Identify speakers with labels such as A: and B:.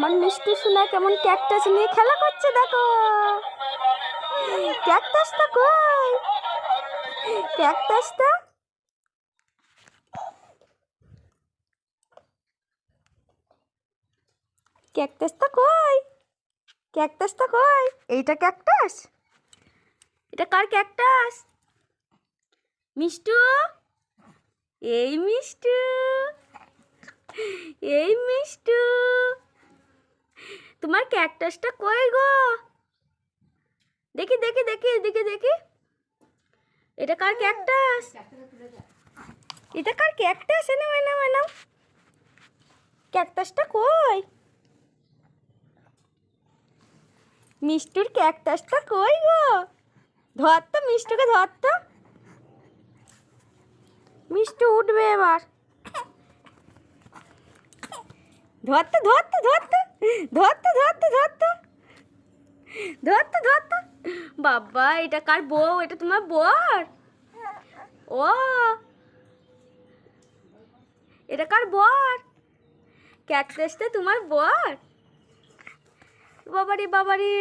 A: আমার মিষ্টি সোনা কেমন ক্যাকটাস নিয়ে খেলা করছে দেখো। ক্যাকটাসটা কই? ক্যাকটাসটা ক্যাকটাসটা কই? ক্যাকটাসটা কই? এইটা ক্যাকটাস? এটা কার ক্যাকটাস? মিষ্টু, এই মিষ্টু, এই মিষ্টু, তোমার ক্যাকটাসটা কই গো? দেখি দেখি দেখি এদিকে দেখি। এটা কার ক্যাকটাস? এটা কার ক্যাকটাস? এনাও এনাও এনাও। ক্যাকটাসটা কই? মিষ্টুর ক্যাকটাসটা কই গো? ধর তো মিষ্টুকে, ধর তো। মিষ্টু উঠবে এবার। ধরতে ধরতে ধরতে ধরতে ধরতে ধরতে ধরতে ধরতে। বাবা, এটা কার বউ? এটা তোমার বর? ও, এটা কার বর? ক্যাকটাসটা তোমার বর? বাবারে বাবারে।